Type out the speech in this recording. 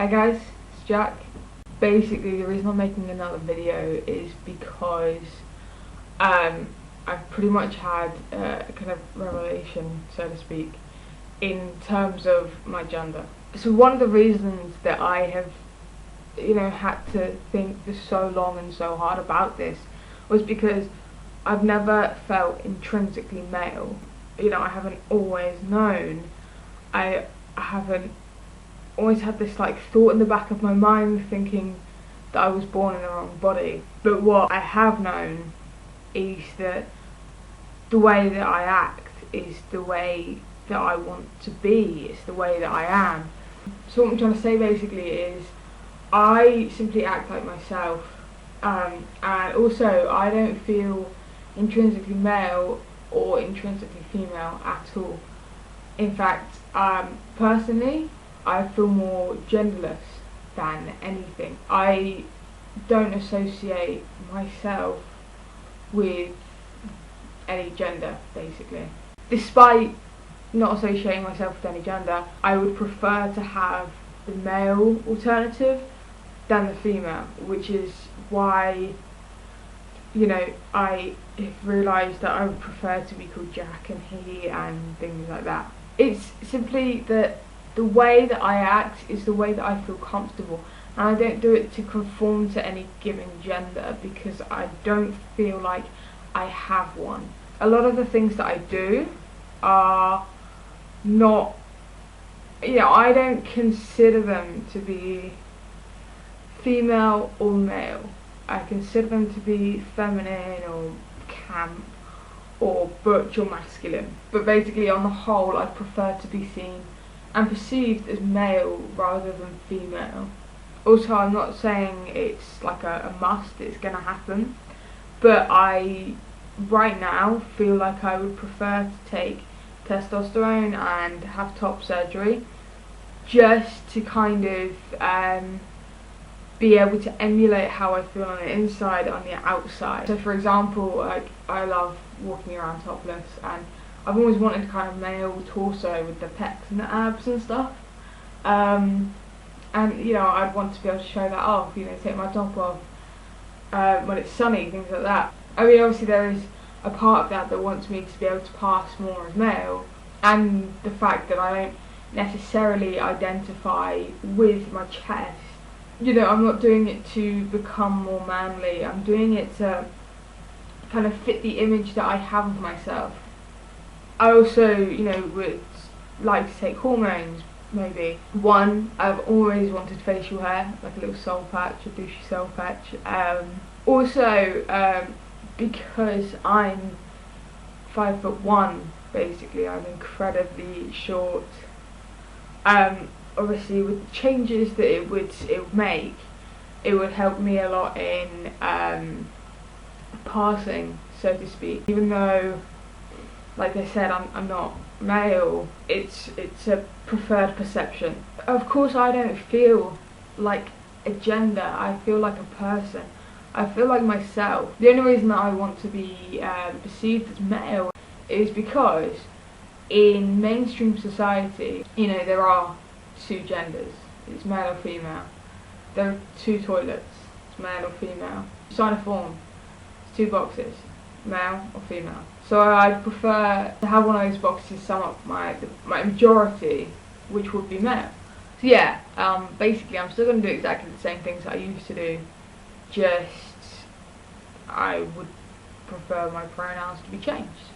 Hi guys, it's Jack. Basically the reason I'm making another video is because I've pretty much had a kind of revelation, so to speak, in terms of my gender. So one of the reasons that I have had to think for so long and so hard about this was because I've never felt intrinsically male. I haven't always known. I haven't always had this thought in the back of my mind thinking that I was born in the wrong body. But what I have known is that the way that I act is the way that I want to be. It's the way that I am. So what I'm trying to say basically is I simply act like myself, and also I don't feel intrinsically male or intrinsically female at all. In fact, personally, I feel more genderless than anything. I don't associate myself with any gender, basically. Despite not associating myself with any gender, I would prefer to have the male alternative than the female, which is why I have realised that I would prefer to be called Jack and he and things like that. It's simply that the way that I act is the way that I feel comfortable, and I don't do it to conform to any given gender because I don't feel like I have one. A lot of the things that I do are not, I don't consider them to be female or male. I consider them to be feminine or camp or butch or masculine. But basically on the whole I prefer to be seen and perceived as male rather than female. Also, I'm not saying it's like a must, it's gonna happen, but I right now feel like I would prefer to take testosterone and have top surgery just to kind of be able to emulate how I feel on the inside on the outside. So for example, I love walking around topless, and I've always wanted kind of male torso with the pecs and the abs and stuff, and I'd want to be able to show that off, take my top off when it's sunny, things like that. I mean, obviously there is a part of that wants me to be able to pass more as male, and the fact that I don't necessarily identify with my chest. I'm not doing it to become more manly, I'm doing it to kind of fit the image that I have of myself. I also, would like to take hormones, maybe. One, I've always wanted facial hair, like a little soul patch, a douchey soul patch. Also, because I'm 5'1", basically, I'm incredibly short. Obviously with the changes that it would make, it would help me a lot in passing, so to speak. Even though, like I said, I'm not male, it's a preferred perception. Of course I don't feel like a gender, I feel like a person. I feel like myself. The only reason that I want to be perceived as male is because in mainstream society, there are two genders, it's male or female. There are two toilets, it's male or female. You sign a form, it's two boxes, male or female. So I'd prefer to have one of those boxes sum up my majority, which would be male. So yeah, basically I'm still going to do exactly the same things that I used to do, just I would prefer my pronouns to be changed.